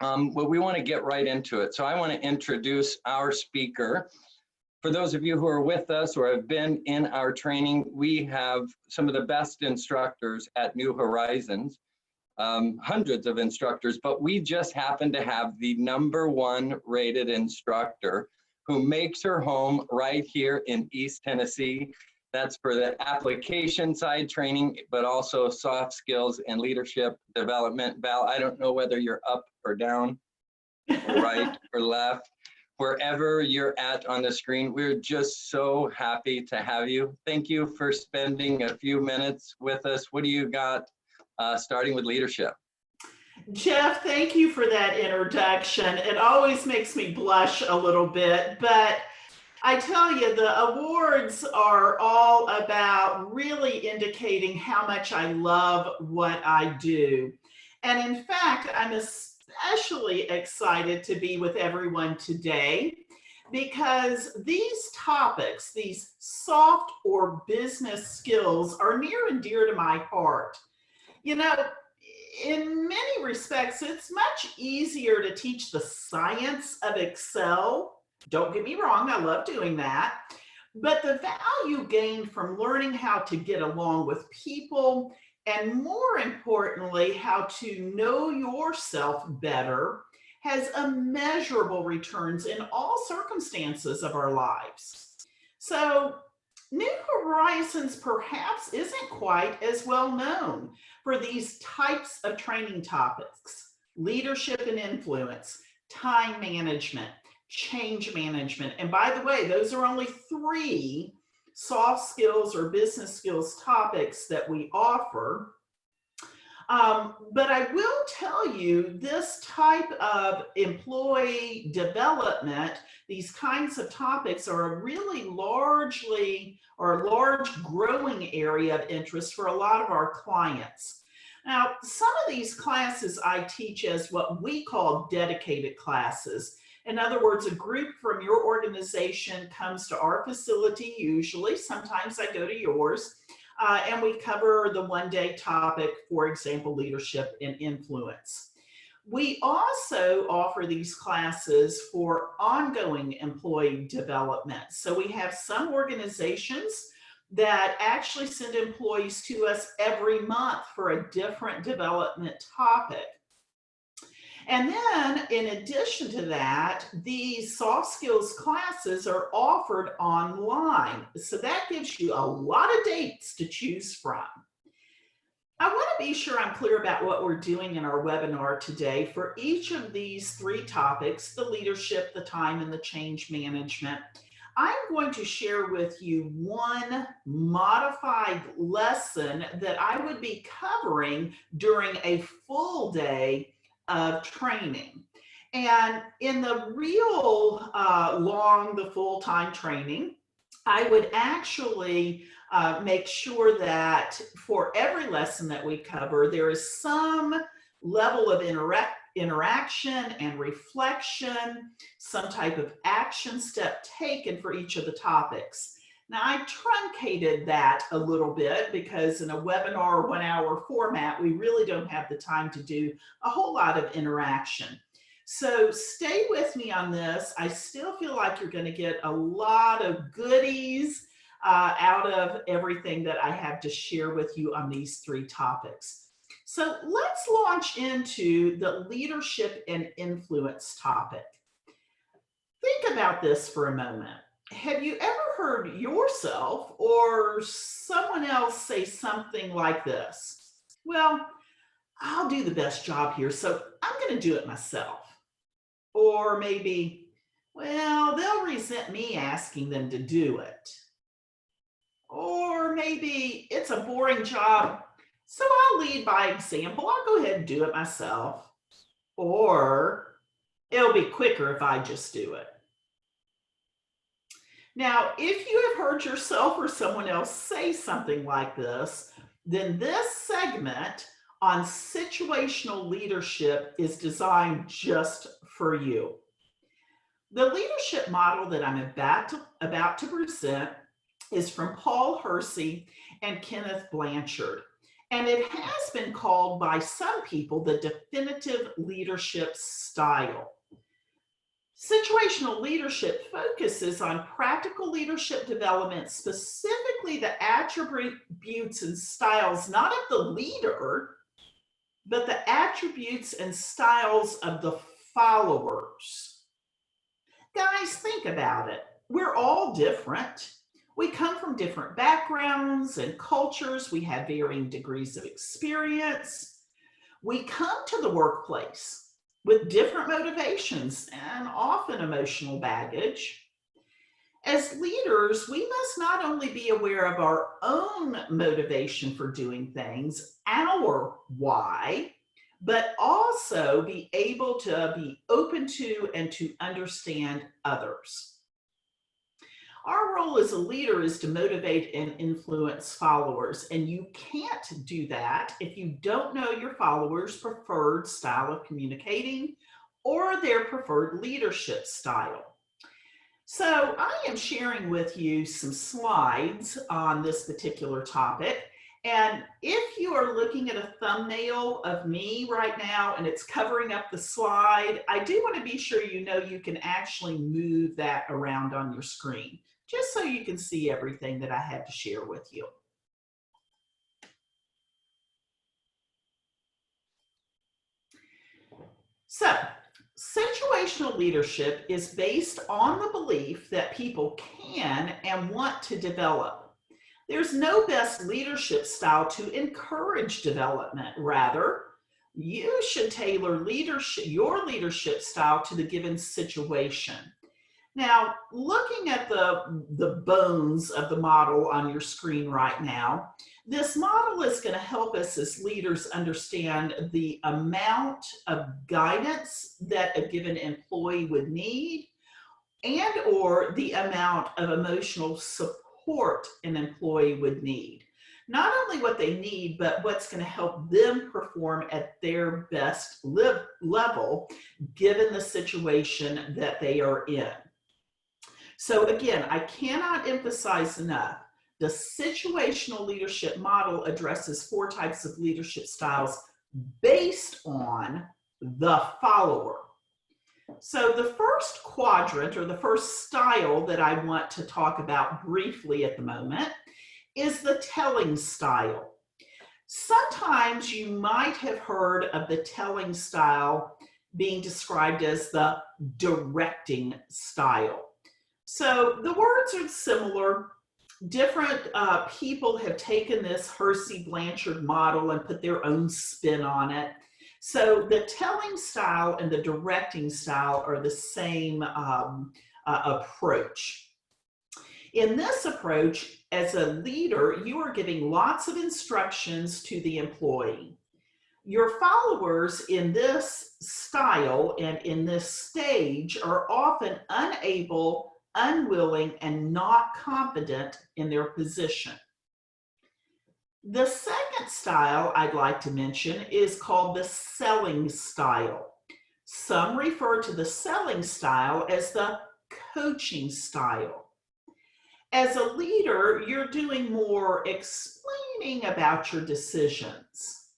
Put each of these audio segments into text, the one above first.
Well, we want to get right into it. So I want to introduce our speaker. For those of you who are with us or have been in our training, we have some of the best instructors at New Horizons, hundreds of instructors, but we just happen to have the #1 rated instructor who makes her home right here in East Tennessee. That's for the application side training, but also soft skills and leadership development. Val, I don't know whether you're up or down, or right or left, wherever you're at on the screen. We're just so happy to have you. Thank you for spending a few minutes with us. What do you got starting with leadership? Jeff, thank you for that introduction. It always makes me blush a little bit, but I tell you, the awards are all about really indicating how much I love what I do. And in fact, I'm especially excited to be with everyone today because these topics, these soft or business skills, are near and dear to my heart. You know, in many respects, it's much easier to teach the science of Excel. Don't get me wrong, I love doing that. But the value gained from learning how to get along with people, and more importantly, how to know yourself better, has immeasurable returns in all circumstances of our lives. So, New Horizons perhaps isn't quite as well known for these types of training topics: leadership and influence, time management, change management. And by the way, those are only 3 soft skills or business skills topics that we offer. But I will tell you, this type of employee development, these kinds of topics are a really large growing area of interest for a lot of our clients. Now, some of these classes I teach as what we call dedicated classes. In other words, a group from your organization comes to our facility usually, sometimes I go to yours, and we cover the one-day topic, for example, leadership and influence. We also offer these classes for ongoing employee development. So we have some organizations that actually send employees to us every month for a different development topic. And then, in addition to that, these soft skills classes are offered online. So that gives you a lot of dates to choose from. I want to be sure I'm clear about what we're doing in our webinar today. For each of these 3 topics, the leadership, the time, and the change management, I'm going to share with you one modified lesson that I would be covering during a full day of training. And in the real the full-time training, I would actually make sure that for every lesson that we cover, there is some level of interaction and reflection, some type of action step taken for each of the topics. Now, I truncated that a little bit because in a webinar 1-hour format, we really don't have the time to do a whole lot of interaction. So stay with me on this. I still feel like you're going to get a lot of goodies out of everything that I have to share with you on these 3 topics. So let's launch into the leadership and influence topic. Think about this for a moment. Have you ever heard yourself or someone else say something like this? Well, I'll do the best job here, so I'm going to do it myself. Or maybe, well, they'll resent me asking them to do it. Or maybe it's a boring job, so I'll lead by example. I'll go ahead and do it myself. Or it'll be quicker if I just do it. Now, if you have heard yourself or someone else say something like this, then this segment on situational leadership is designed just for you. The leadership model that I'm about to present is from Paul Hersey and Kenneth Blanchard. And it has been called by some people the definitive leadership style. Situational leadership focuses on practical leadership development, specifically the attributes and styles, not of the leader, but the attributes and styles of the followers. Guys, think about it. We're all different. We come from different backgrounds and cultures. We have varying degrees of experience. We come to the workplace with different motivations and often emotional baggage. As leaders, we must not only be aware of our own motivation for doing things, our why, but also be able to be open to and to understand others. Our role as a leader is to motivate and influence followers, and you can't do that if you don't know your followers' preferred style of communicating or their preferred leadership style. So I am sharing with you some slides on this particular topic. And if you are looking at a thumbnail of me right now and it's covering up the slide, I do want to be sure you know you can actually move that around on your screen, just so you can see everything that I had to share with you. So, situational leadership is based on the belief that people can and want to develop. There's no best leadership style to encourage development. Rather, you should tailor your leadership style to the given situation. Now, looking at the bones of the model on your screen right now, this model is going to help us as leaders understand the amount of guidance that a given employee would need and or the amount of emotional support an employee would need. Not only what they need, but what's going to help them perform at their best level given the situation that they are in. So again, I cannot emphasize enough, the situational leadership model addresses 4 types of leadership styles based on the follower. So the first quadrant, or the first style that I want to talk about briefly at the moment, is the telling style. Sometimes you might have heard of the telling style being described as the directing style. So the words are similar. Different people have taken this Hersey-Blanchard model and put their own spin on it. So the telling style and the directing style are the same approach. In this approach, as a leader, you are giving lots of instructions to the employee. Your followers in this style and in this stage are often unable, unwilling, and not confident in their position. The second style I'd like to mention is called the selling style. Some refer to the selling style as the coaching style. As a leader, you're doing more explaining about your decisions.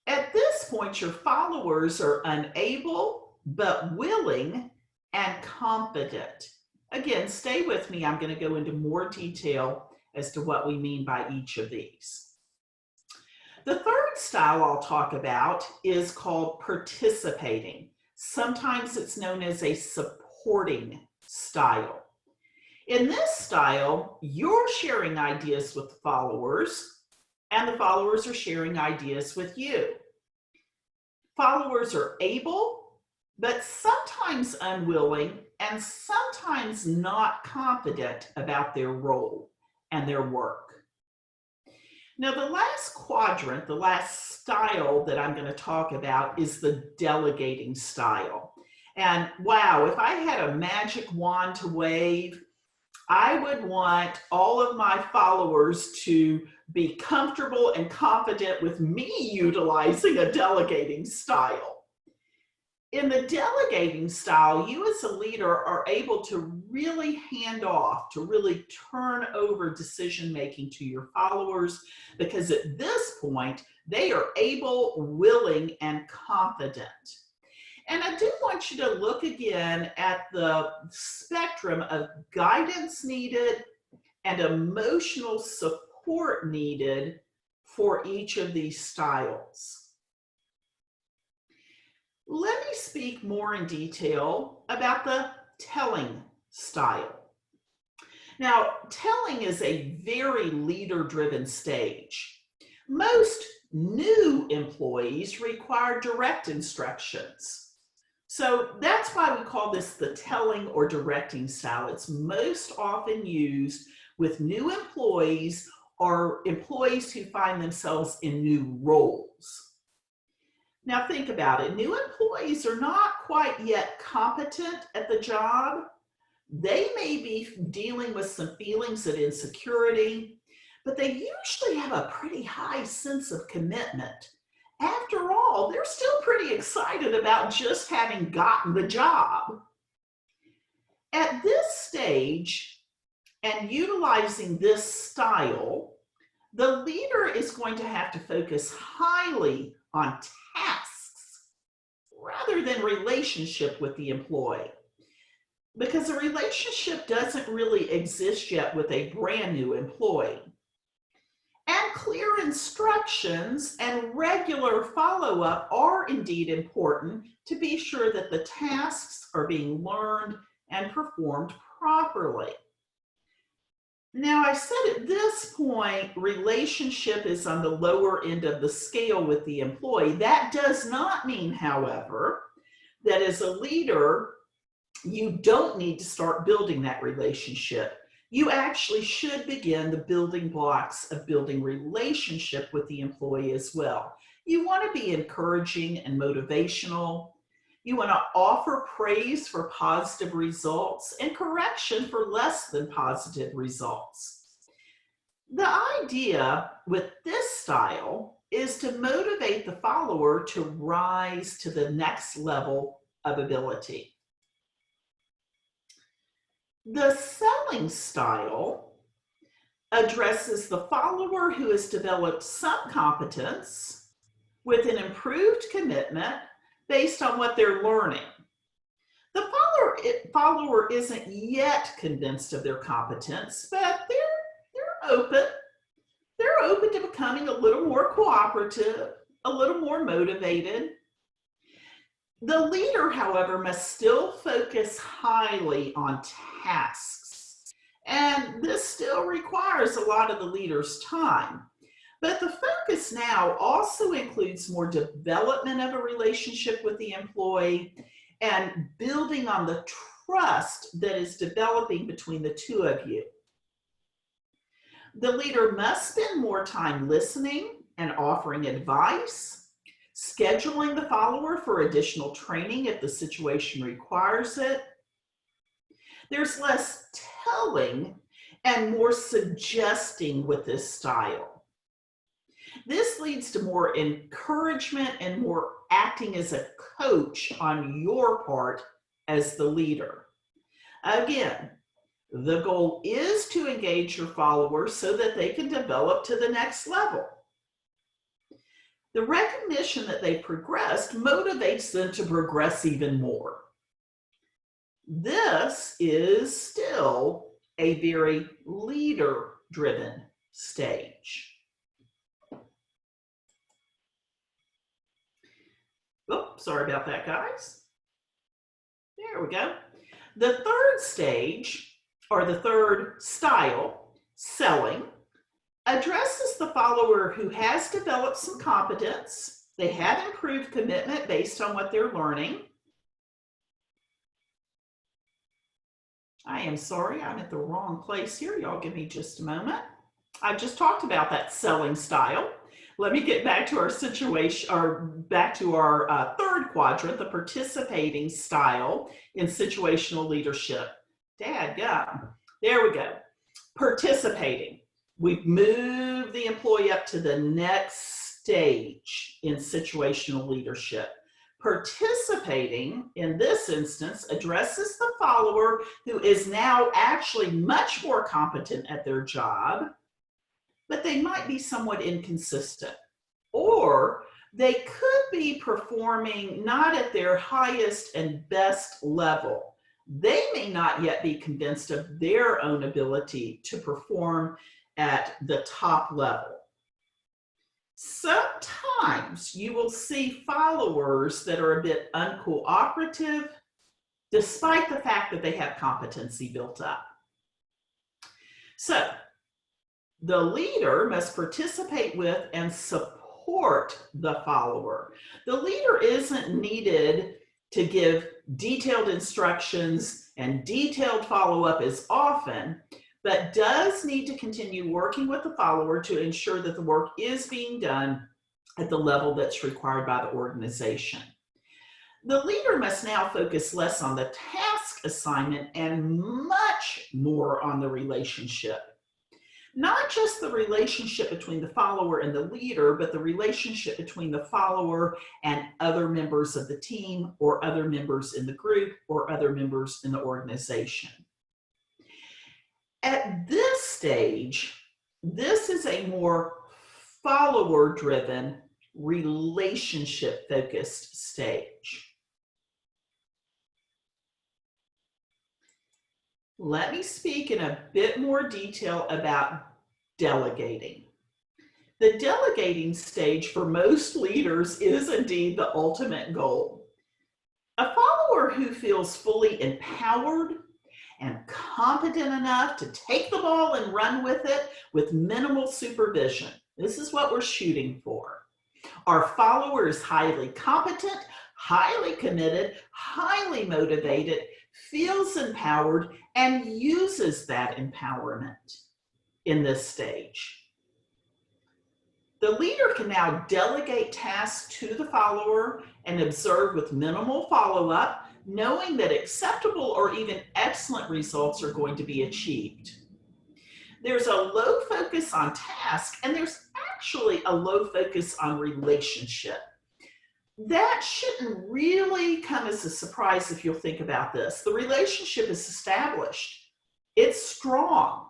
At this point, your followers are unable, but willing and confident. Again, stay with me. I'm going to go into more detail as to what we mean by each of these. The third style I'll talk about is called participating. Sometimes it's known as a supporting style. In this style, you're sharing ideas with the followers, and the followers are sharing ideas with you. Followers are able, but sometimes unwilling, and sometimes not confident about their role and their work. Now, the last quadrant, the last style that I'm going to talk about is the delegating style. And wow, if I had a magic wand to wave, I would want all of my followers to be comfortable and confident with me utilizing a delegating style. In the delegating style, you as a leader are able to really hand off, to really turn over decision-making to your followers, because at this point, they are able, willing, and confident. And I do want you to look again at the spectrum of guidance needed and emotional support needed for each of these styles. Let me speak more in detail about the telling style. Now, telling is a very leader-driven stage. Most new employees require direct instructions. So that's why we call this the telling or directing style. It's most often used with new employees or employees who find themselves in new roles. Now think about it. New employees are not quite yet competent at the job. They may be dealing with some feelings of insecurity, but they usually have a pretty high sense of commitment. After all, they're still pretty excited about just having gotten the job. At this stage, and utilizing this style, the leader is going to have to focus highly on tasks rather than relationship with the employee, because a relationship doesn't really exist yet with a brand new employee. And clear instructions and regular follow-up are indeed important to be sure that the tasks are being learned and performed properly. Now, I said at this point, relationship is on the lower end of the scale with the employee. That does not mean, however, that as a leader, you don't need to start building that relationship. You actually should begin the building blocks of building relationship with the employee as well. You want to be encouraging and motivational. You want to offer praise for positive results and correction for less than positive results. The idea with this style is to motivate the follower to rise to the next level of ability. The selling style addresses the follower who has developed some competence with an improved commitment based on what they're learning. The follower isn't yet convinced of their competence, but they're open. They're open to becoming a little more cooperative, a little more motivated. The leader, however, must still focus highly on tasks. And this still requires a lot of the leader's time. But the focus now also includes more development of a relationship with the employee and building on the trust that is developing between the two of you. The leader must spend more time listening and offering advice, scheduling the follower for additional training if the situation requires it. There's less telling and more suggesting with this style. This leads to more encouragement and more acting as a coach on your part as the leader. Again, the goal is to engage your followers so that they can develop to the next level. The recognition that they progressed motivates them to progress even more. This is still a very leader-driven stage. Oh, sorry about that, guys. There we go. The third stage, or the third style, selling, addresses the follower who has developed some competence. They have improved commitment based on what they're learning. I am sorry, I'm at the wrong place here. Y'all give me just a moment. I just talked about that selling style. Let me get back to our situation, or back to our third quadrant, the participating style in situational leadership. Dadgum. There we go. Participating. We've moved the employee up to the next stage in situational leadership. Participating, in this instance, addresses the follower who is now actually much more competent at their job, but they might be somewhat inconsistent, or they could be performing not at their highest and best level. They may not yet be convinced of their own ability to perform at the top level. Sometimes you will see followers that are a bit uncooperative, despite the fact that they have competency built up. So, the leader must participate with and support the follower. The leader isn't needed to give detailed instructions and detailed follow-up as often, but does need to continue working with the follower to ensure that the work is being done at the level that's required by the organization. The leader must now focus less on the task assignment and much more on the relationship. Not just the relationship between the follower and the leader, but the relationship between the follower and other members of the team, or other members in the group, or other members in the organization. At this stage, this is a more follower-driven, relationship-focused stage. Let me speak in a bit more detail about delegating. The delegating stage for most leaders is indeed the ultimate goal. A follower who feels fully empowered and competent enough to take the ball and run with it with minimal supervision. This is what we're shooting for. Our follower is highly competent, highly committed, highly motivated, feels empowered, and uses that empowerment in this stage. The leader can now delegate tasks to the follower and observe with minimal follow-up, knowing that acceptable or even excellent results are going to be achieved. There's a low focus on task, and there's actually a low focus on relationship. That shouldn't really come as a surprise if you'll think about this. The relationship is established. It's strong.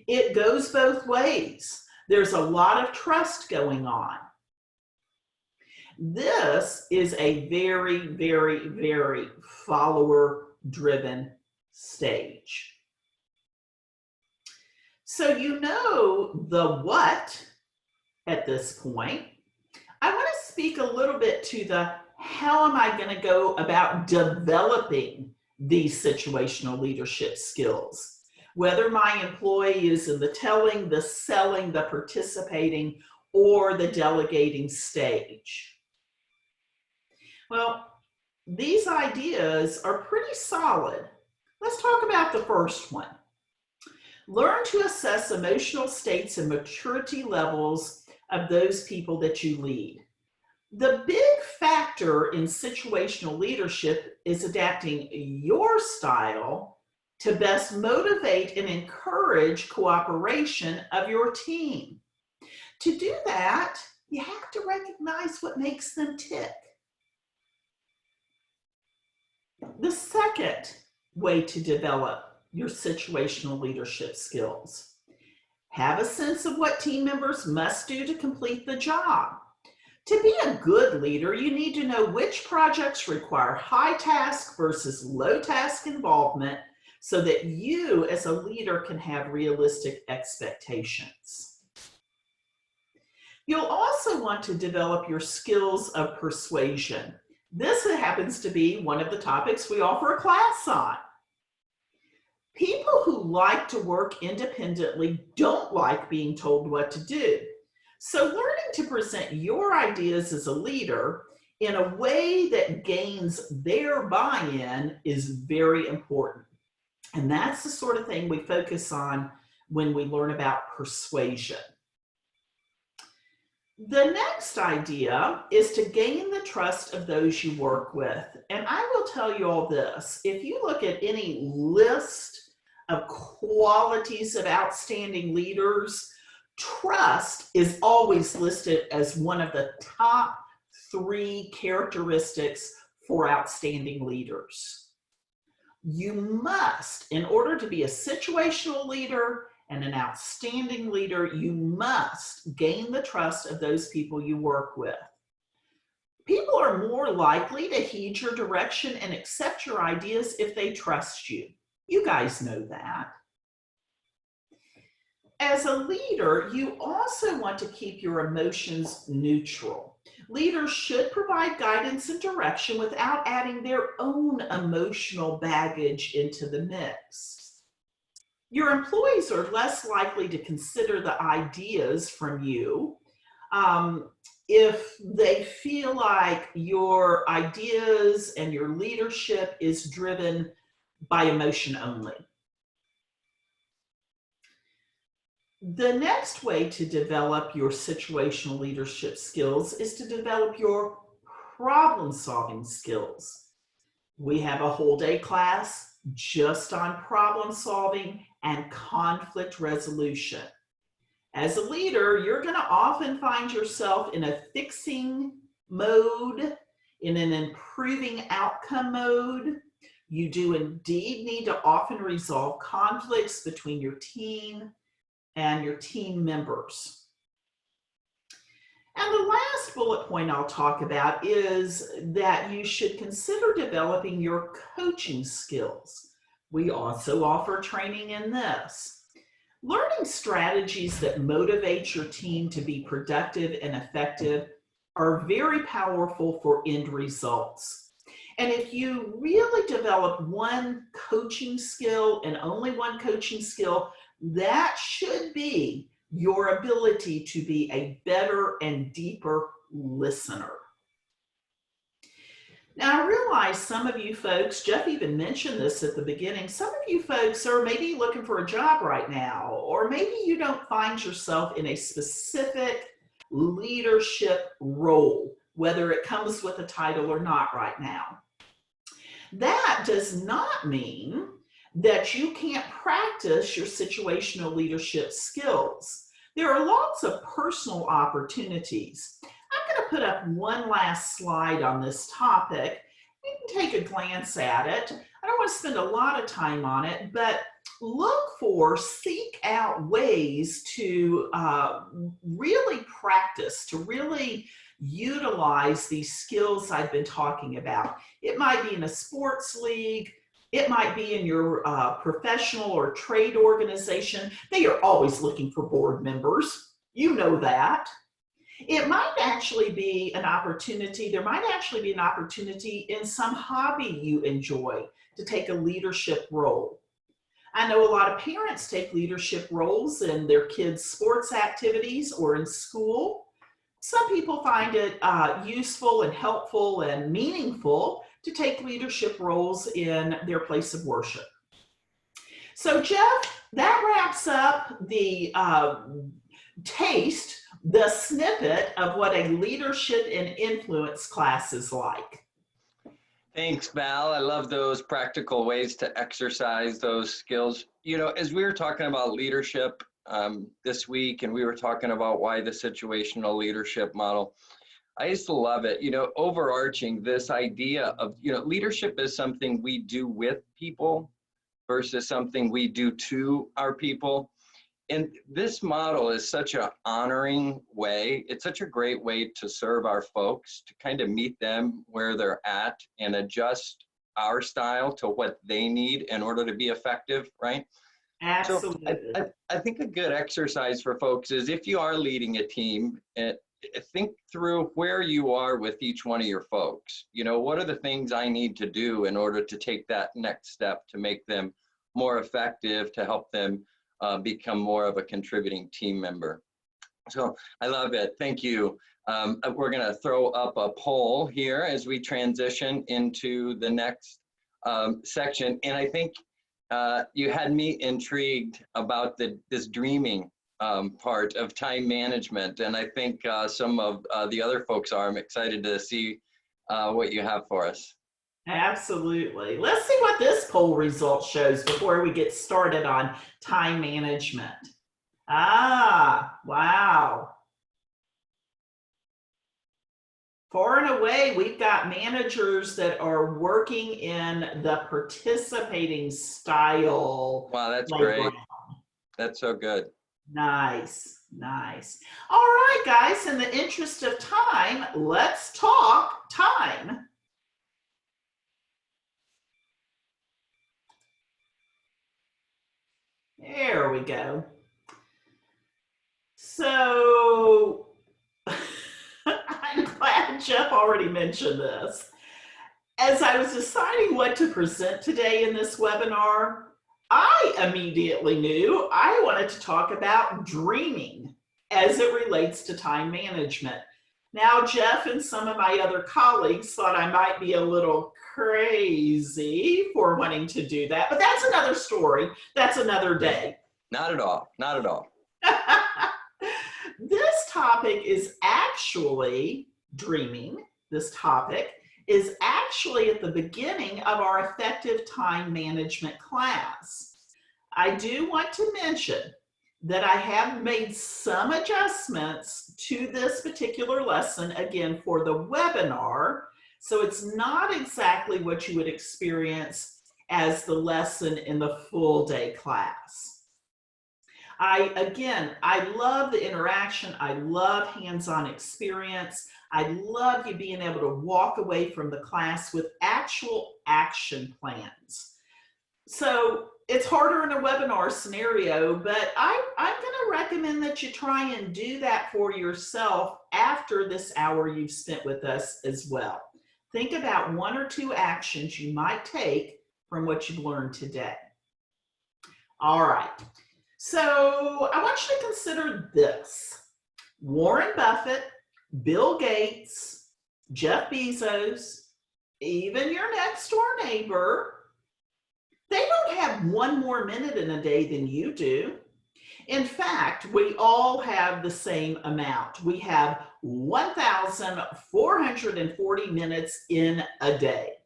It goes both ways. There's a lot of trust going on. This is a very, very, very follower-driven stage. So you know the what at this point. I want to speak a little bit to the how am I going to go about developing these situational leadership skills, whether my employee is in the telling, the selling, the participating, or the delegating stage. Well, these ideas are pretty solid. Let's talk about the first one. Learn to assess emotional states and maturity levels of those people that you lead. The big factor in situational leadership is adapting your style to best motivate and encourage cooperation of your team. To do that, you have to recognize what makes them tick. The second way to develop your situational leadership skills: have a sense of what team members must do to complete the job. To be a good leader, you need to know which projects require high task versus low task involvement so that you as a leader can have realistic expectations. You'll also want to develop your skills of persuasion. This happens to be one of the topics we offer a class on. People who like to work independently don't like being told what to do. So learning to present your ideas as a leader in a way that gains their buy-in is very important. And that's the sort of thing we focus on when we learn about persuasion. The next idea is to gain the trust of those you work with. And I will tell you all this: if you look at any list of qualities of outstanding leaders, trust is always listed as one of the top 3 characteristics for outstanding leaders. You must, in order to be a situational leader and an outstanding leader, you must gain the trust of those people you work with. People are more likely to heed your direction and accept your ideas if they trust you. You guys know that. As a leader, you also want to keep your emotions neutral. Leaders should provide guidance and direction without adding their own emotional baggage into the mix. Your employees are less likely to consider the ideas from you if they feel like your ideas and your leadership is driven by emotion only. The next way to develop your situational leadership skills is to develop your problem-solving skills. We have a whole day class just on problem solving and conflict resolution. As a leader, you're going to often find yourself in a fixing mode, in an improving outcome mode. You do indeed need to often resolve conflicts between your team and your team members. And the last bullet point I'll talk about is that you should consider developing your coaching skills. We also offer training in this. Learning strategies that motivate your team to be productive and effective are very powerful for end results. And if you really develop one coaching skill and only one coaching skill, that should be your ability to be a better and deeper listener. Now, I realize some of you folks, Jeff even mentioned this at the beginning, some of you folks are maybe looking for a job right now, or maybe you don't find yourself in a specific leadership role, whether it comes with a title or not right now. That does not mean that you can't practice your situational leadership skills. There are lots of personal opportunities. I'm going to put up one last slide on this topic. You can take a glance at it. I don't want to spend a lot of time on it, but seek out ways to really practice, to really utilize these skills I've been talking about. It might be in a sports league. It might be in your professional or trade organization. They are always looking for board members. You know that. It might actually be an opportunity. There might actually be an opportunity in some hobby you enjoy to take a leadership role. I know a lot of parents take leadership roles in their kids' sports activities or in school. Some people find it useful and helpful and meaningful to take leadership roles in their place of worship. So Jeff, that wraps up the the snippet of what a leadership and influence class is like. Thanks, Val. I love those practical ways to exercise those skills. You know, as we were talking about leadership this week, and we were talking about why the situational leadership model, I used to love it. You know, overarching this idea of, you know, leadership is something we do with people versus something we do to our people. And this model is such an honoring way. It's such a great way to serve our folks, to kind of meet them where they're at and adjust our style to what they need in order to be effective, right? Absolutely. So I think a good exercise for folks is, if you are leading a team, think through where you are with each one of your folks. You know, what are the things I need to do in order to take that next step to make them more effective, to help them become more of a contributing team member. So I love it. Thank you. We're going to throw up a poll here as we transition into the next section. And I think you had me intrigued about this dreaming part of time management. And I think some of the other folks are. I'm excited to see what you have for us. Absolutely. Let's see what this poll result shows before we get started on time management. Ah, wow. Far and away, we've got managers that are working in the participating style. Wow, that's playground. great. That's so good. Nice, nice. All right, guys, in the interest of time, let's talk time. There we go. So I'm glad Jeff already mentioned this. As I was deciding what to present today in this webinar, I immediately knew I wanted to talk about dreaming as it relates to time management. Now, Jeff and some of my other colleagues thought I might be a little crazy for wanting to do that, but that's another story. That's another day. Not at all. Not at all. This topic is actually dreaming. This topic is actually at the beginning of our effective time management class. I do want to mention that I have made some adjustments to this particular lesson, again, for the webinar. So it's not exactly what you would experience as the lesson in the full day class. I love the interaction. I love hands-on experience. I love you being able to walk away from the class with actual action plans. So it's harder in a webinar scenario, but I'm going to recommend that you try and do that for yourself after this hour you've spent with us as well. Think about 1 or 2 actions you might take from what you've learned today. All right. So I want you to consider this. Warren Buffett, Bill Gates, Jeff Bezos, even your next door neighbor, they don't have 1 more minute in a day than you do. In fact, we all have the same amount. We have 1,440 minutes in a day.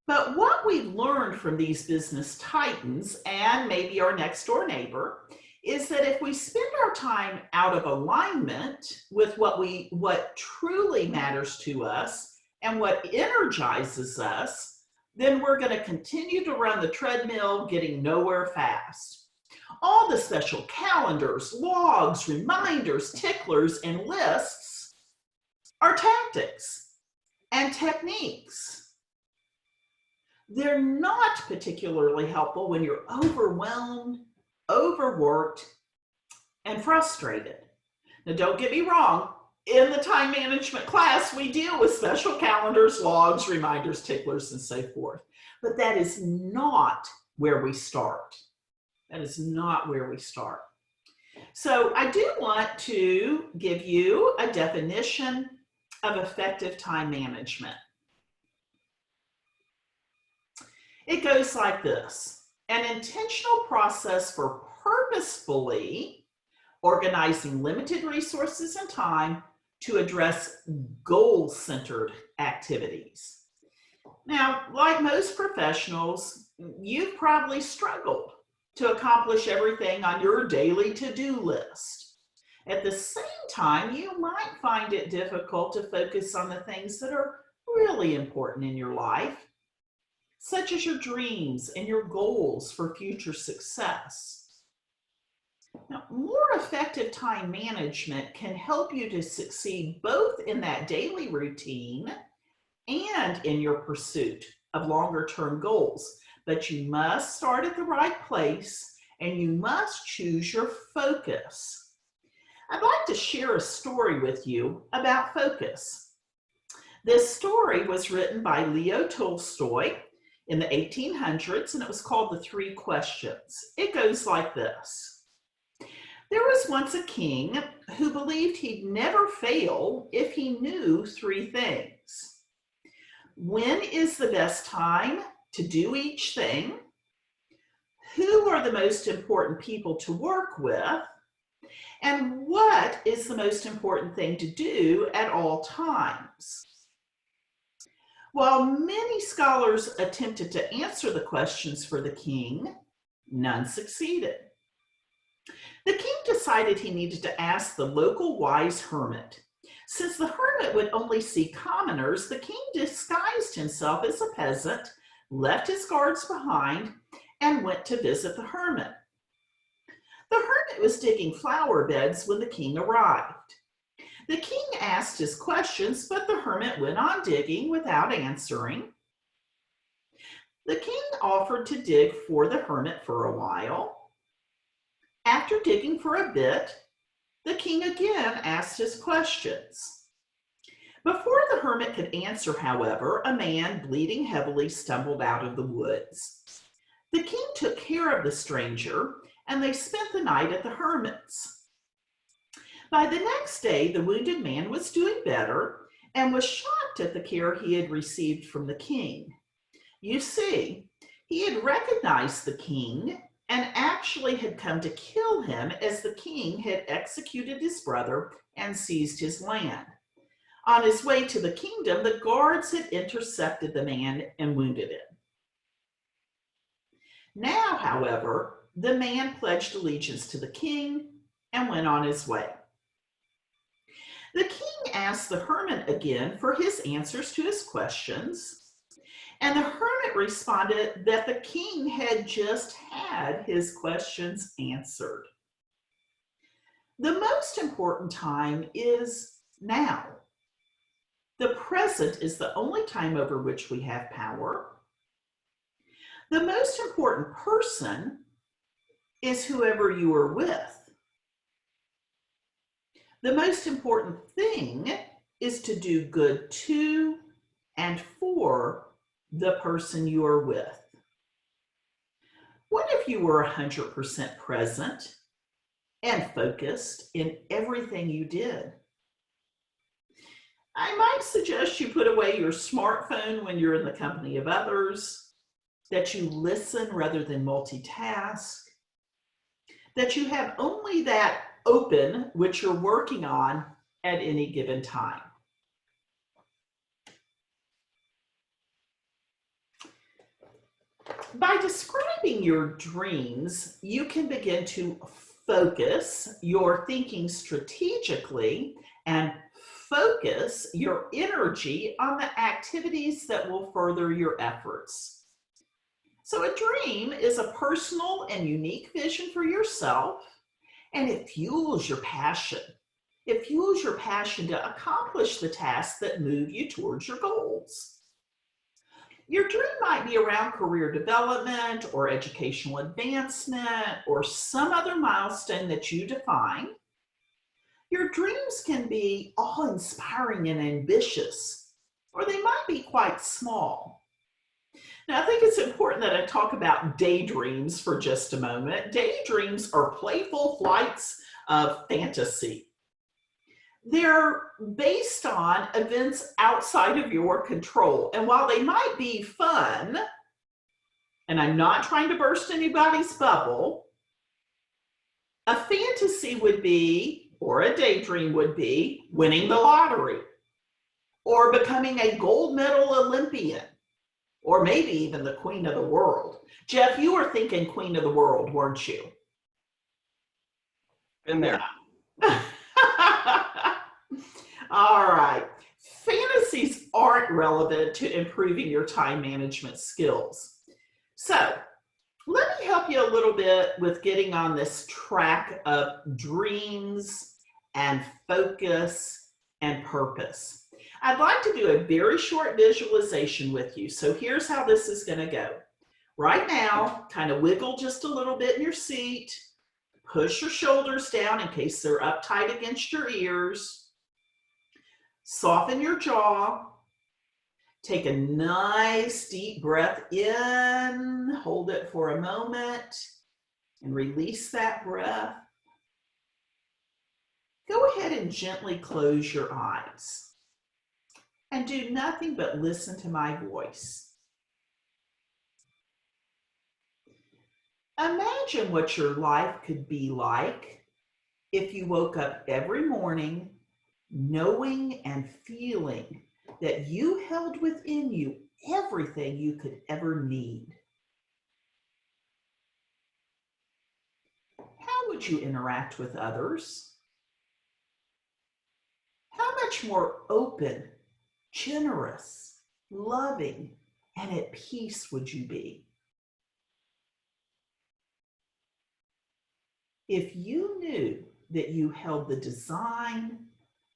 But what we've learned from these business titans and maybe our next door neighbor is that if we spend our time out of alignment with what truly matters to us and what energizes us, then we're going to continue to run the treadmill, getting nowhere fast. All the special calendars, logs, reminders, ticklers, and lists are tactics and techniques. They're not particularly helpful when you're overwhelmed, overworked, and frustrated. Now, don't get me wrong. In the time management class, we deal with special calendars, logs, reminders, ticklers, and so forth. But that is not where we start. That is not where we start. So I do want to give you a definition of effective time management. It goes like this: an intentional process for purposefully organizing limited resources and time to address goal-centered activities. Now, like most professionals, you've probably struggled to accomplish everything on your daily to-do list. At the same time, you might find it difficult to focus on the things that are really important in your life, such as your dreams and your goals for future success. Now, more effective time management can help you to succeed both in that daily routine and in your pursuit of longer-term goals. But you must start at the right place and you must choose your focus. I'd like to share a story with you about focus. This story was written by Leo Tolstoy in the 1800s, and it was called The 3 Questions. It goes like this. There was once a king who believed he'd never fail if he knew 3 things. When is the best time to do each thing? Who are the most important people to work with? And what is the most important thing to do at all times? While many scholars attempted to answer the questions for the king, none succeeded. The king decided he needed to ask the local wise hermit. Since the hermit would only see commoners, the king disguised himself as a peasant, left his guards behind, and went to visit the hermit. The hermit was digging flower beds when the king arrived. The king asked his questions, but the hermit went on digging without answering. The king offered to dig for the hermit for a while. After digging for a bit, the king again asked his questions. Before the hermit could answer, however, a man bleeding heavily stumbled out of the woods. The king took care of the stranger, and they spent the night at the hermit's. By the next day, the wounded man was doing better and was shocked at the care he had received from the king. You see, he had recognized the king and actually had come to kill him as the king had executed his brother and seized his land. On his way to the kingdom, the guards had intercepted the man and wounded him. Now, however, the man pledged allegiance to the king and went on his way. The king asked the hermit again for his answers to his questions, and the hermit responded that the king had just had his questions answered. The most important time is now. The present is the only time over which we have power. The most important person is whoever you are with. The most important thing is to do good to and for the person you are with. What if you were 100% present and focused in everything you did? I might suggest you put away your smartphone when you're in the company of others, that you listen rather than multitask, that you have only that open which you're working on at any given time. By describing your dreams, you can begin to focus your thinking strategically and focus your energy on the activities that will further your efforts. So a dream is a personal and unique vision for yourself, and it fuels your passion. It fuels your passion to accomplish the tasks that move you towards your goals. Your dream might be around career development or educational advancement or some other milestone that you define. Your dreams can be awe-inspiring and ambitious, or they might be quite small. Now, I think it's important that I talk about daydreams for just a moment. Daydreams are playful flights of fantasy. They're based on events outside of your control. And while they might be fun, and I'm not trying to burst anybody's bubble, a fantasy would be, or a daydream would be, winning the lottery, or becoming a gold medal Olympian, or maybe even the queen of the world. Jeff, you were thinking queen of the world, weren't you? Been there. Yeah. All right. Fantasies aren't relevant to improving your time management skills. So let me help you a little bit with getting on this track of dreams and focus and purpose. I'd like to do a very short visualization with you. So here's how this is going to go. Right now, kind of wiggle just a little bit in your seat. Push your shoulders down in case they're up tight against your ears. Soften your jaw. Take a nice deep breath in. Hold it for a moment and release that breath. Go ahead and gently close your eyes and do nothing but listen to my voice. Imagine what your life could be like if you woke up every morning knowing and feeling that you held within you everything you could ever need. How would you interact with others? how much more open, generous, loving, and at peace would you be? If you knew that you held the design,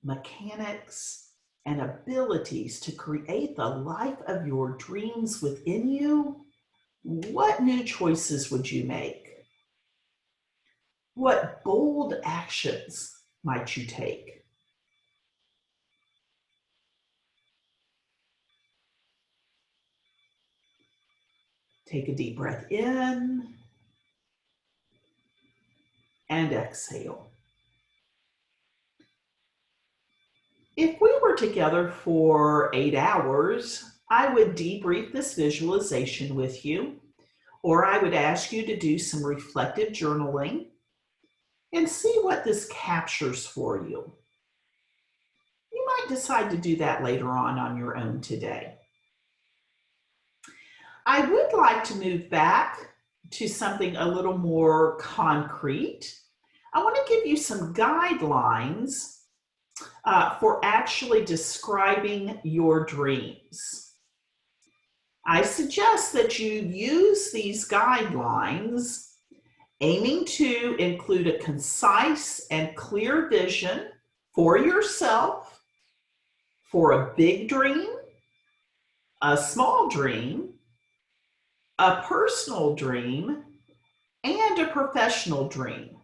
mechanics, and abilities to create the life of your dreams within you, what new choices would you make? What bold actions might you take? Take a deep breath in and exhale. If we were together for 8 hours, I would debrief this visualization with you, or I would ask you to do some reflective journaling and see what this captures for you. You might decide to do that later on your own today. I would like to move back to something a little more concrete. I want to give you some guidelines for actually describing your dreams. I suggest that you use these guidelines aiming to include a concise and clear vision for yourself, for a big dream, a small dream, a personal dream, and a professional dream.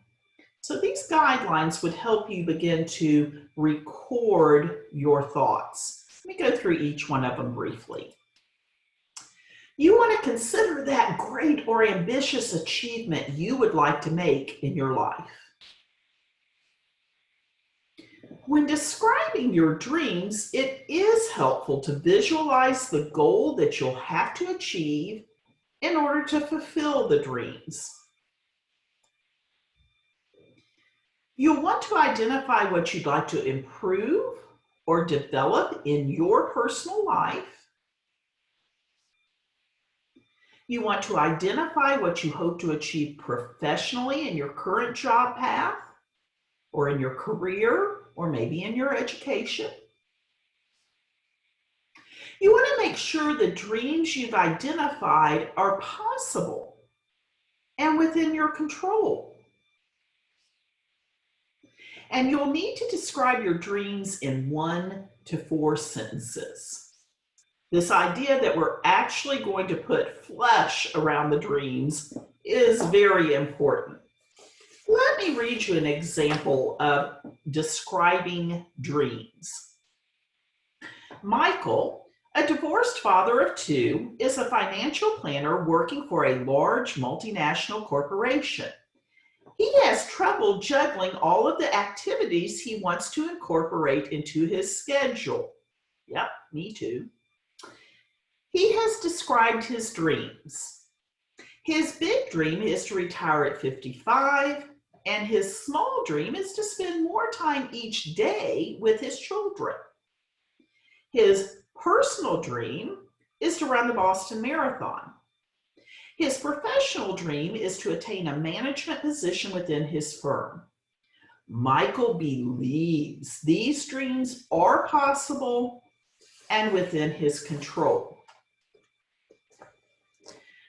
So these guidelines would help you begin to record your thoughts. Let me go through each one of them briefly. You want to consider that great or ambitious achievement you would like to make in your life. When describing your dreams, it is helpful to visualize the goal that you'll have to achieve in order to fulfill the dreams. You'll want to identify what you'd like to improve or develop in your personal life. You want to identify what you hope to achieve professionally in your current job path, or in your career, or maybe in your education. You want to make sure the dreams you've identified are possible and within your control. And you'll need to describe your dreams in 1 to 4 sentences. This idea that we're actually going to put flesh around the dreams is very important. Let me read you an example of describing dreams. Michael, a divorced father of 2, is a financial planner working for a large multinational corporation. He has trouble juggling all of the activities he wants to incorporate into his schedule. Yep, me too. He has described his dreams. His big dream is to retire at 55, and his small dream is to spend more time each day with his children. His personal dream is to run the Boston Marathon. His professional dream is to attain a management position within his firm. Michael believes these dreams are possible and within his control.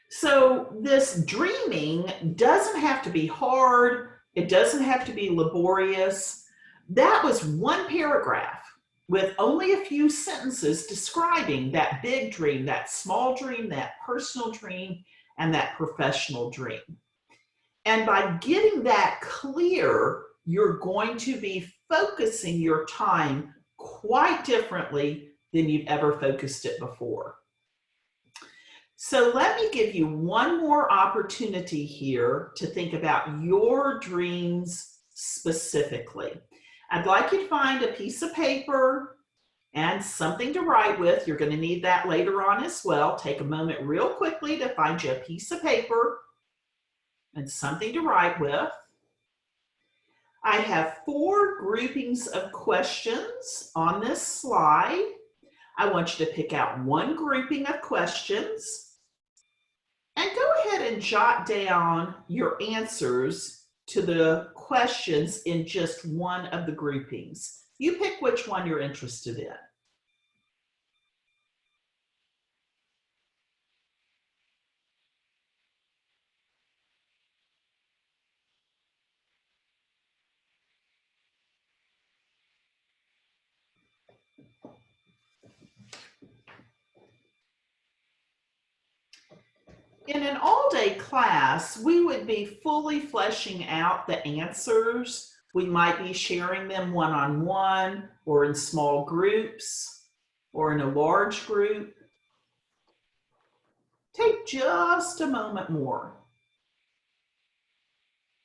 So this dreaming doesn't have to be hard. It doesn't have to be laborious. That was one paragraph with only a few sentences describing that big dream, that small dream, that personal dream, and that professional dream. And by getting that clear, you're going to be focusing your time quite differently than you've ever focused it before. So let me give you one more opportunity here to think about your dreams specifically. I'd like you to find a piece of paper and something to write with. You're going to need that later on as well. Take a moment real quickly to find you a piece of paper and something to write with. I have 4 groupings of questions on this slide. I want you to pick out one grouping of questions and go ahead and jot down your answers to the questions in just one of the groupings. You pick which one you're interested in. In an all-day class, we would be fully fleshing out the answers. We might be sharing them one-on-one or in small groups or in a large group. Take just a moment more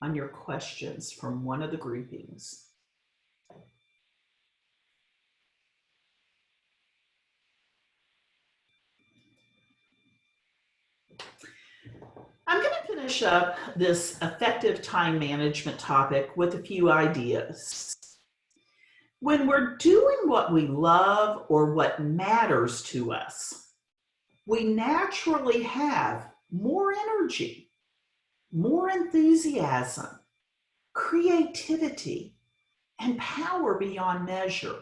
on your questions from one of the groupings. I'm going to finish up this effective time management topic with a few ideas. When we're doing what we love or what matters to us, we naturally have more energy, more enthusiasm, creativity, and power beyond measure.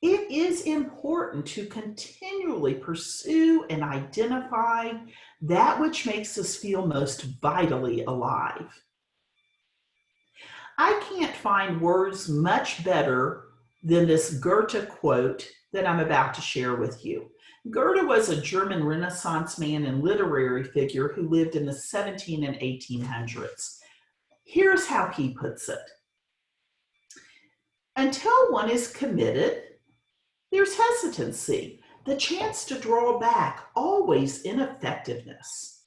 It is important to continually pursue and identify that which makes us feel most vitally alive. I can't find words much better than this Goethe quote that I'm about to share with you. Goethe was a German Renaissance man and literary figure who lived in the 1700s and 1800s. Here's how he puts it. Until one is committed, there's hesitancy, the chance to draw back, always ineffectiveness.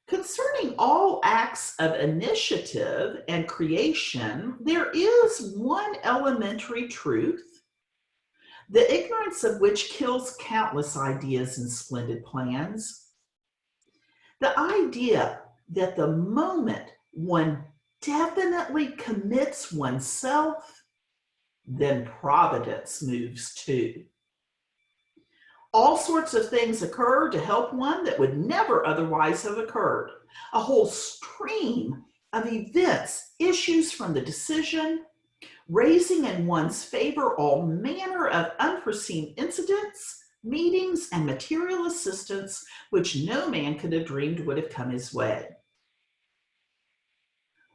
Concerning all acts of initiative and creation, there is one elementary truth, the ignorance of which kills countless ideas and splendid plans. The idea that the moment one definitely commits oneself, then providence moves too. All sorts of things occur to help one that would never otherwise have occurred. A whole stream of events issues from the decision, raising in one's favor all manner of unforeseen incidents, meetings, and material assistance which no man could have dreamed would have come his way.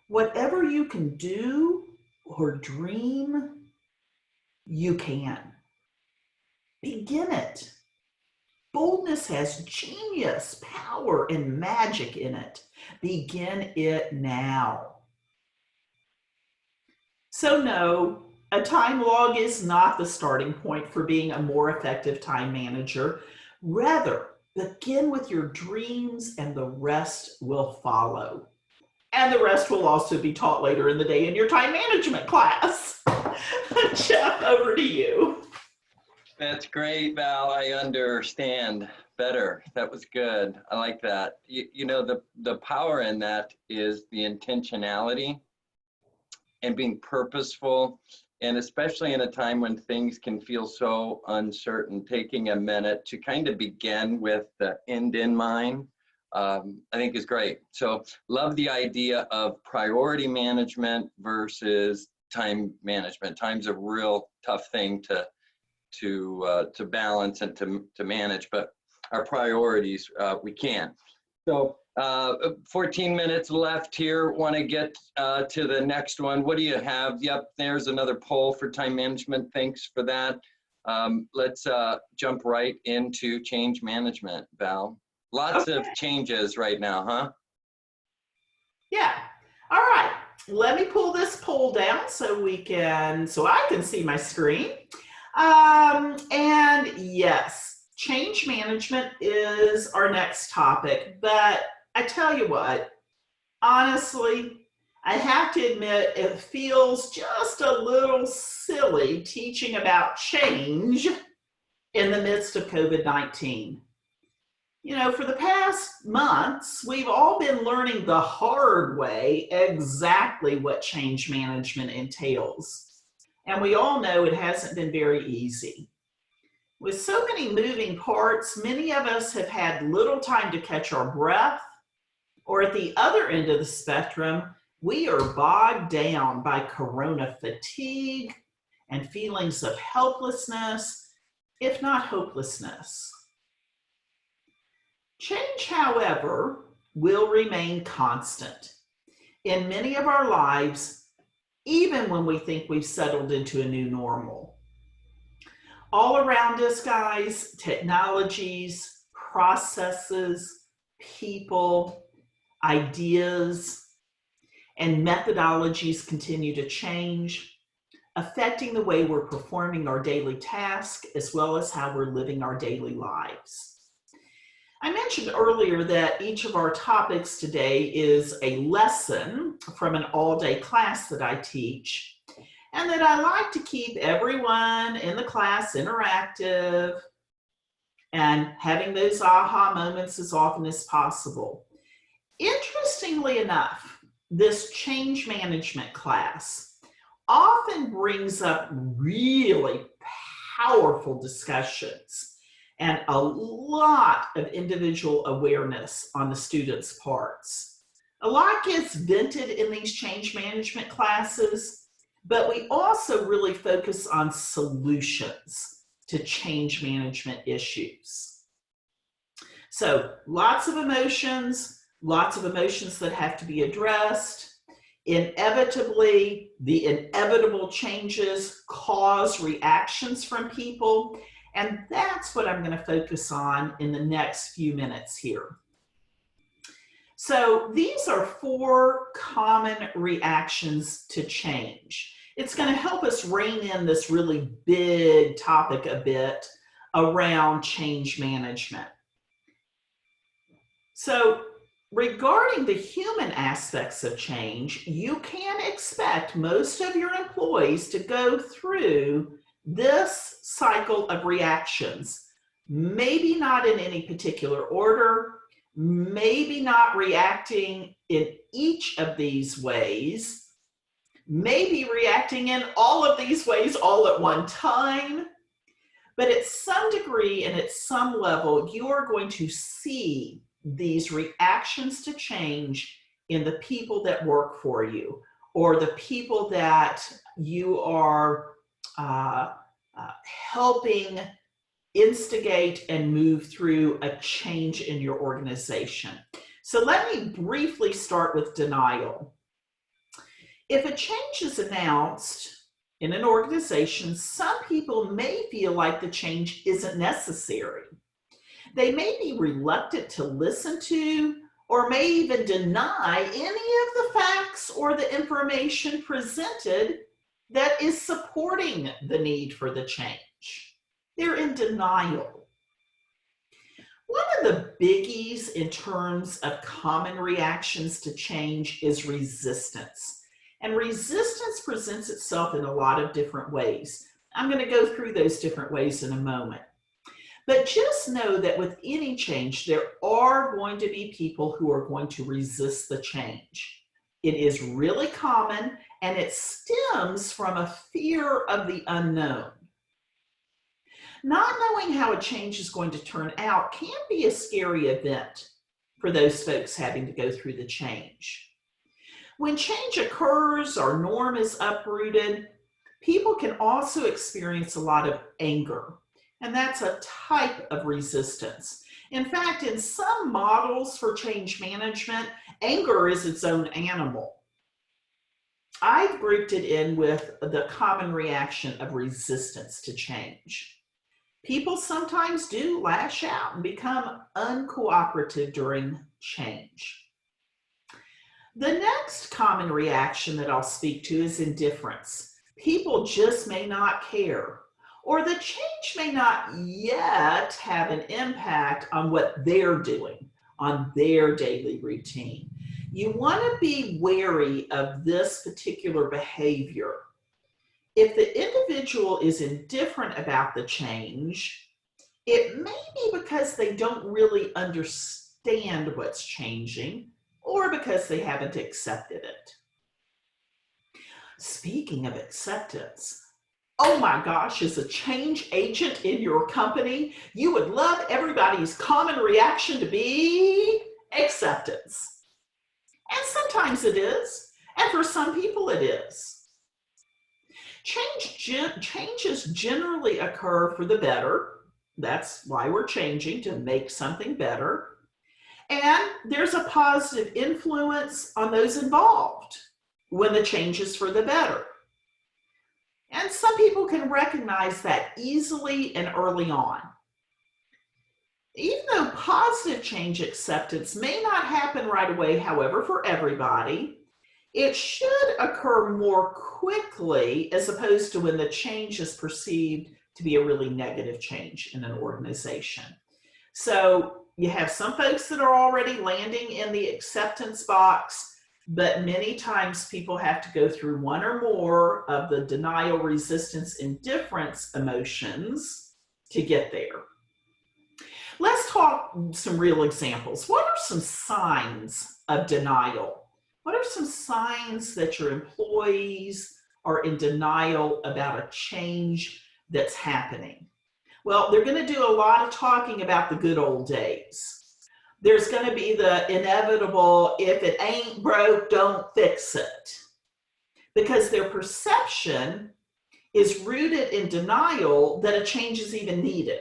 Whatever you can do or dream, you can. Begin it. Boldness has genius, power, and magic in it. Begin it now. So no, a time log is not the starting point for being a more effective time manager. Rather, begin with your dreams and the rest will follow. And the rest will also be taught later in the day in your time management class. Jeff, over to you. That's great, Val. I understand better. That was good. I like that. You know, the power in that is the intentionality and being purposeful, and especially in a time when things can feel so uncertain, taking a minute to kind of begin with the end in mind, I think is great. So love the idea of priority management versus time management. Time's a real tough thing to balance and to manage, but our priorities, we can. So 14 minutes left here. Want to get to the next one. What do you have? Yep, there's another poll for time management. Thanks for that. Let's jump right into change management, Val. Lots of changes right now, huh? Yeah. All right. Let me pull this poll down so I can see my screen. And yes, change management is our next topic, but I tell you what, honestly, I have to admit it feels just a little silly teaching about change in the midst of COVID-19. You know, for the past months, we've all been learning the hard way exactly what change management entails. And we all know it hasn't been very easy. With so many moving parts, many of us have had little time to catch our breath, or at the other end of the spectrum, we are bogged down by corona fatigue, and feelings of helplessness, if not hopelessness. Change, however, will remain constant in many of our lives, even when we think we've settled into a new normal. All around us, guys, technologies, processes, people, ideas, and methodologies continue to change, affecting the way we're performing our daily tasks as well as how we're living our daily lives. I mentioned earlier that each of our topics today is a lesson from an all-day class that I teach, and that I like to keep everyone in the class interactive and having those aha moments as often as possible. Interestingly enough, this change management class often brings up really powerful discussions and a lot of individual awareness on the students' parts. A lot gets vented in these change management classes, but we also really focus on solutions to change management issues. So lots of emotions that have to be addressed. Inevitably, the inevitable changes cause reactions from people, and that's what I'm going to focus on in the next few minutes here. So these are 4 common reactions to change. It's going to help us rein in this really big topic a bit around change management. So regarding the human aspects of change, you can expect most of your employees to go through this cycle of reactions, maybe not in any particular order, maybe not reacting in each of these ways, maybe reacting in all of these ways all at one time, but at some degree and at some level, you are going to see these reactions to change in the people that work for you or the people that you are helping instigate and move through a change in your organization. So let me briefly start with denial. If a change is announced in an organization, some people may feel like the change isn't necessary. They may be reluctant to listen to or may even deny any of the facts or the information presented that is supporting the need for the change. They're in denial. One of the biggies in terms of common reactions to change is resistance. And resistance presents itself in a lot of different ways. I'm going to go through those different ways in a moment. But just know that with any change, there are going to be people who are going to resist the change. It is really common, and it stems from a fear of the unknown. Not knowing how a change is going to turn out can be a scary event for those folks having to go through the change. When change occurs or norm is uprooted, people can also experience a lot of anger, and that's a type of resistance. In fact, in some models for change management, anger is its own animal. I've grouped it in with the common reaction of resistance to change. People sometimes do lash out and become uncooperative during change. The next common reaction that I'll speak to is indifference. People just may not care, or the change may not yet have an impact on what they're doing, on their daily routine. You want to be wary of this particular behavior. If the individual is indifferent about the change, it may be because they don't really understand what's changing or because they haven't accepted it. Speaking of acceptance, oh my gosh, as a change agent in your company, you would love everybody's common reaction to be acceptance. And sometimes it is, and for some people it is. Changes generally occur for the better. That's why we're changing, to make something better. And there's a positive influence on those involved when the change is for the better. And some people can recognize that easily and early on. Even though positive change acceptance may not happen right away, however, for everybody, it should occur more quickly as opposed to when the change is perceived to be a really negative change in an organization. So you have some folks that are already landing in the acceptance box, but many times people have to go through one or more of the denial, resistance, indifference emotions to get there. Let's talk some real examples. What are some signs of denial? What are some signs that your employees are in denial about a change that's happening? Well, they're going to do a lot of talking about the good old days. There's going to be the inevitable, if it ain't broke, don't fix it. Because their perception is rooted in denial that a change is even needed.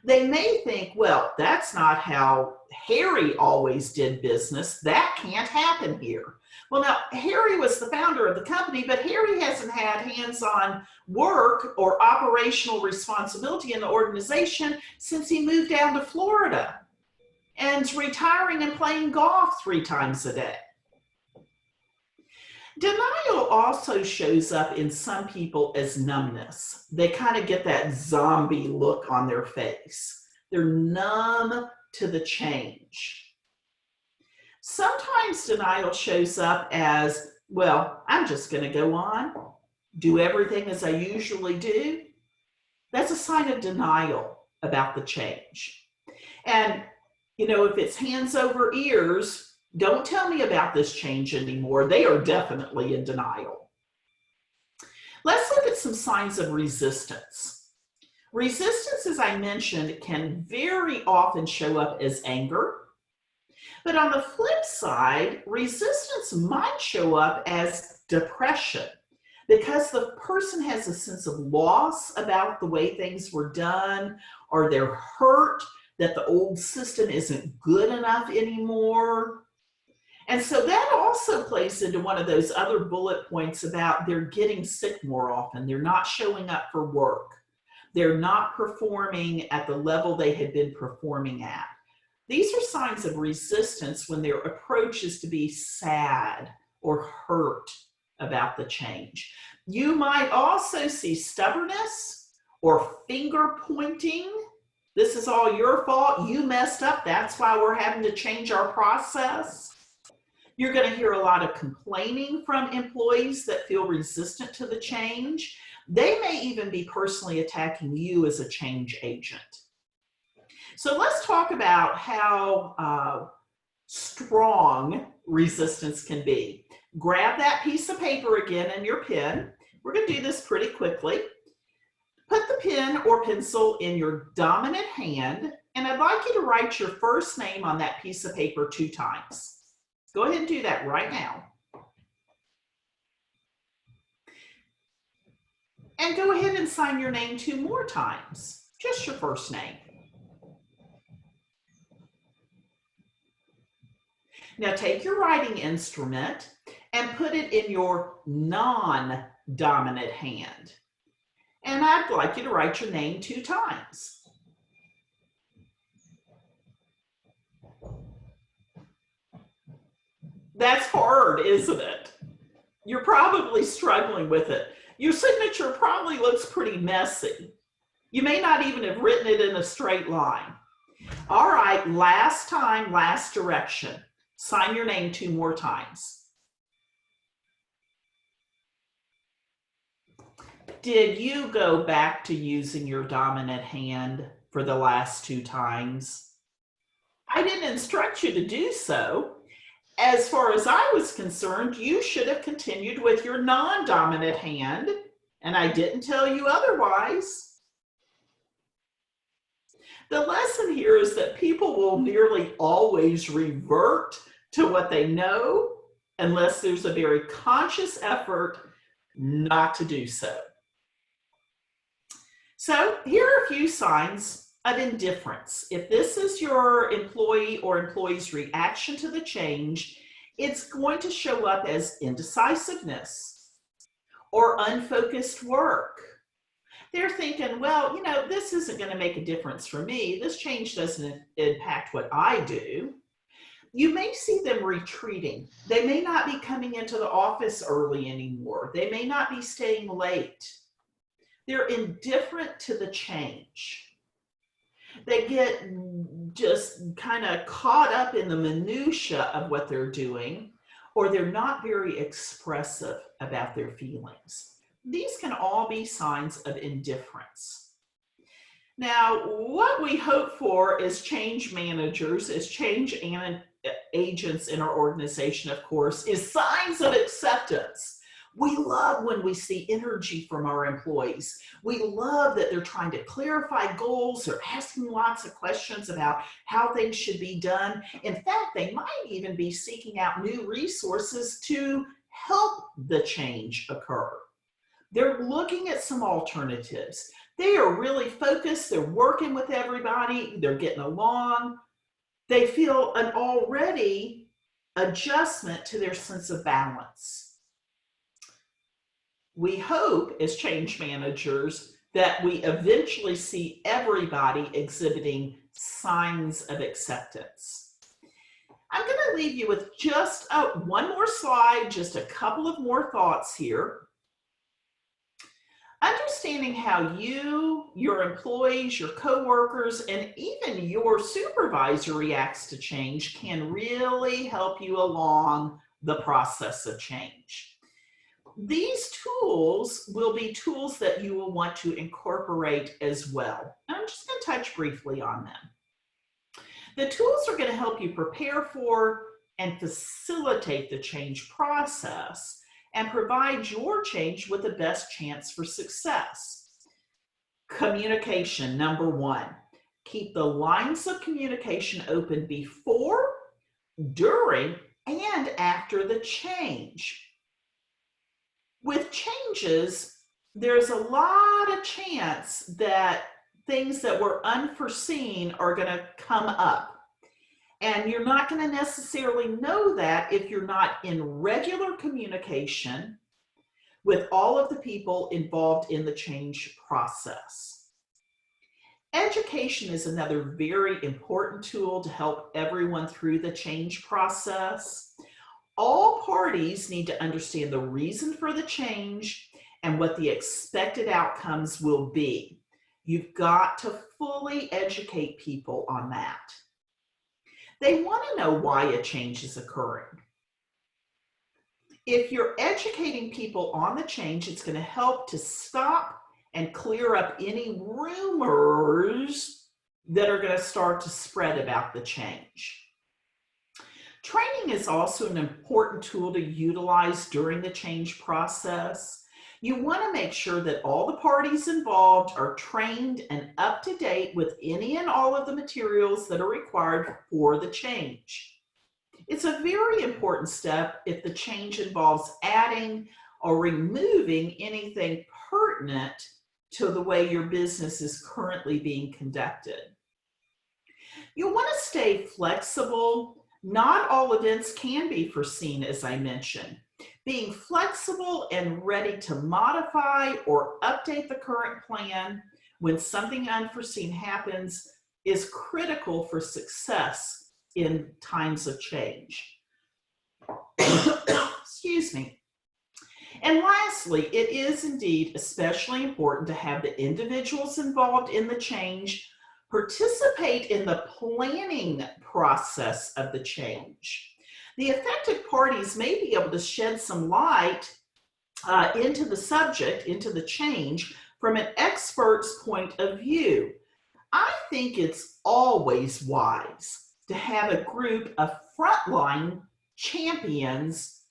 They may think, well, that's not how Harry always did business. That can't happen here. Well, now, Harry was the founder of the company, but Harry hasn't had hands-on work or operational responsibility in the organization since he moved down to Florida and is retiring and playing golf 3 times a day. Denial also shows up in some people as numbness. They kind of get that zombie look on their face. They're numb to the change. Sometimes denial shows up as, well, I'm just going to go on, do everything as I usually do. That's a sign of denial about the change. And, you know, if it's hands over ears, don't tell me about this change anymore. They are definitely in denial. Let's look at some signs of resistance. Resistance, as I mentioned, can very often show up as anger. But on the flip side, resistance might show up as depression because the person has a sense of loss about the way things were done, or they're hurt that the old system isn't good enough anymore. And so that also plays into one of those other bullet points about they're getting sick more often. They're not showing up for work. They're not performing at the level they had been performing at. These are signs of resistance when their approach is to be sad or hurt about the change. You might also see stubbornness or finger pointing. This is all your fault. You messed up. That's why we're having to change our process. You're going to hear a lot of complaining from employees that feel resistant to the change. They may even be personally attacking you as a change agent. So let's talk about how strong resistance can be. Grab that piece of paper again and your pen. We're going to do this pretty quickly. Put the pen or pencil in your dominant hand, and I'd like you to write your first name on that piece of paper 2 times. Go ahead and do that right now. And go ahead and sign your name 2 more times, just your first name. Now take your writing instrument and put it in your non-dominant hand. And I'd like you to write your name 2 times. That's hard, isn't it? You're probably struggling with it. Your signature probably looks pretty messy. You may not even have written it in a straight line. All right, last time, last direction. Sign your name 2 more times. Did you go back to using your dominant hand for the last 2 times? I didn't instruct you to do so. As far as I was concerned, you should have continued with your non-dominant hand, and I didn't tell you otherwise. The lesson here is that people will nearly always revert to what they know unless there's a very conscious effort not to do so. So here are a few signs of indifference. If this is your employee or employee's reaction to the change, it's going to show up as indecisiveness or unfocused work. They're thinking, well, you know, this isn't going to make a difference for me. This change doesn't impact what I do. You may see them retreating. They may not be coming into the office early anymore. They may not be staying late. They're indifferent to the change. They get just kind of caught up in the minutia of what they're doing, or they're not very expressive about their feelings. These can all be signs of indifference. Now, what we hope for as change managers, as change agents in our organization, of course, is signs of acceptance. We love when we see energy from our employees. We love that they're trying to clarify goals. They're asking lots of questions about how things should be done. In fact, they might even be seeking out new resources to help the change occur. They're looking at some alternatives. They are really focused. They're working with everybody. They're getting along. They feel an already adjustment to their sense of balance. We hope as change managers that we eventually see everybody exhibiting signs of acceptance. I'm going to leave you with just one more slide, just a couple of more thoughts here. Understanding how you, your employees, your coworkers, and even your supervisor reacts to change can really help you along the process of change. These tools will be tools that you will want to incorporate as well. I'm just going to touch briefly on them. The tools are going to help you prepare for and facilitate the change process and provide your change with the best chance for success. Communication, number one. Keep the lines of communication open before, during, and after the change. With changes, there's a lot of chance that things that were unforeseen are going to come up. And you're not going to necessarily know that if you're not in regular communication with all of the people involved in the change process. Education is another very important tool to help everyone through the change process. All parties need to understand the reason for the change and what the expected outcomes will be. You've got to fully educate people on that. They want to know why a change is occurring. If you're educating people on the change, it's going to help to stop and clear up any rumors that are going to start to spread about the change. Training is also an important tool to utilize during the change process. You want to make sure that all the parties involved are trained and up to date with any and all of the materials that are required for the change. It's a very important step if the change involves adding or removing anything pertinent to the way your business is currently being conducted. You'll want to stay flexible. Not all events can be foreseen, as I mentioned. Being flexible and ready to modify or update the current plan when something unforeseen happens is critical for success in times of change. Excuse me. And lastly, it is indeed especially important to have the individuals involved in the change participate in the planning process of the change. The affected parties may be able to shed some light into the subject, into the change, from an expert's point of view. I think it's always wise to have a group of frontline champions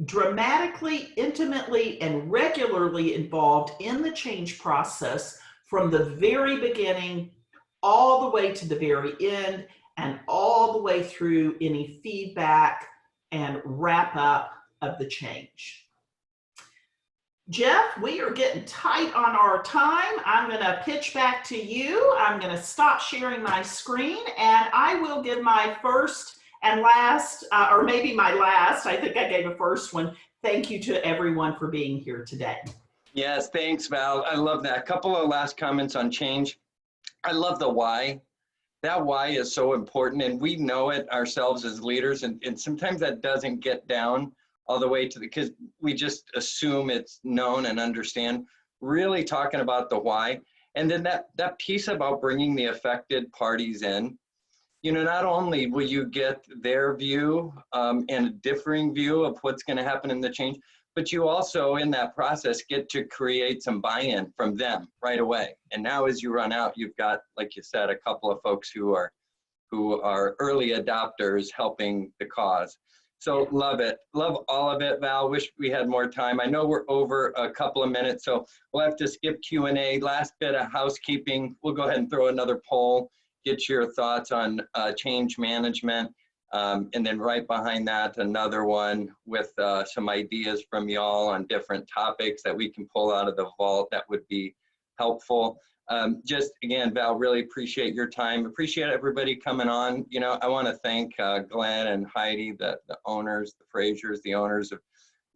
dramatically, intimately, and regularly involved in the change process from the very beginning all the way to the very end and all the way through any feedback and wrap up of the change. Jeff, we are getting tight on our time. I'm going to pitch back to you. I'm going to stop sharing my screen, and I will give my first and last, or maybe my last, I think I gave a first one. Thank you to everyone for being here today. Yes, thanks, Val. I love that. A couple of last comments on change. I love the why. That why is so important, and we know it ourselves as leaders, and sometimes that doesn't get down all the way to the, because we just assume it's known and understand. Really talking about the why, and then that piece about bringing the affected parties in. Not only will you get their view and a differing view of what's going to happen in the change, but you also in that process get to create some buy-in from them right away. And now as you run out, you've got, like you said, a couple of folks who are early adopters helping the cause. So love it. Love all of it, Val. Wish we had more time. I know we're over a couple of minutes, so we'll have to skip Q&A. Last bit of housekeeping. We'll go ahead and throw another poll. Get your thoughts on change management. And then right behind that, another one with some ideas from y'all on different topics that we can pull out of the vault that would be helpful. Just again, Val, really appreciate your time. Appreciate everybody coming on. I want to thank Glenn and Heidi, the owners, the Frasers, the owners of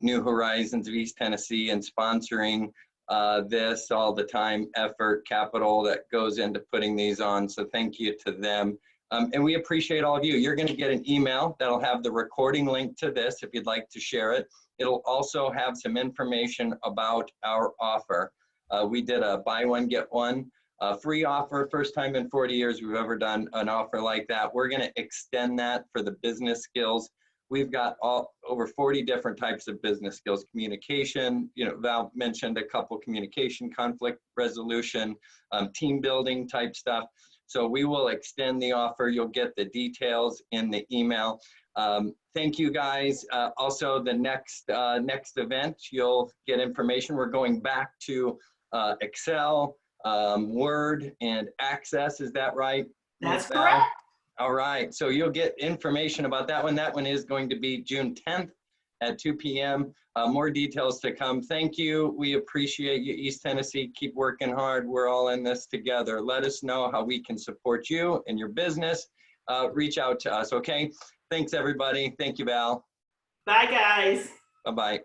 New Horizons of East Tennessee, and sponsoring this all the time, effort, capital that goes into putting these on. So thank you to them. And we appreciate all of you. You're going to get an email that'll have the recording link to this if you'd like to share it. It'll also have some information about our offer. We did a buy one, get one free offer. First time in 40 years we've ever done an offer like that. We're going to extend that for the business skills. We've got over 40 different types of business skills. Communication, Val mentioned a couple: communication, conflict resolution, team building type stuff. So we will extend the offer. You'll get the details in the email. Thank you guys. Also, the next event, you'll get information. We're going back to Excel, Word, and Access. Is that right? That's correct. All right. So you'll get information about that one. That one is going to be June 10th at 2 p.m. More details to come. Thank you. We appreciate you, East Tennessee. Keep working hard. We're all in this together. Let us know how we can support you and your business. Reach out to us, okay? Thanks, everybody. Thank you, Val. Bye, guys. Bye-bye.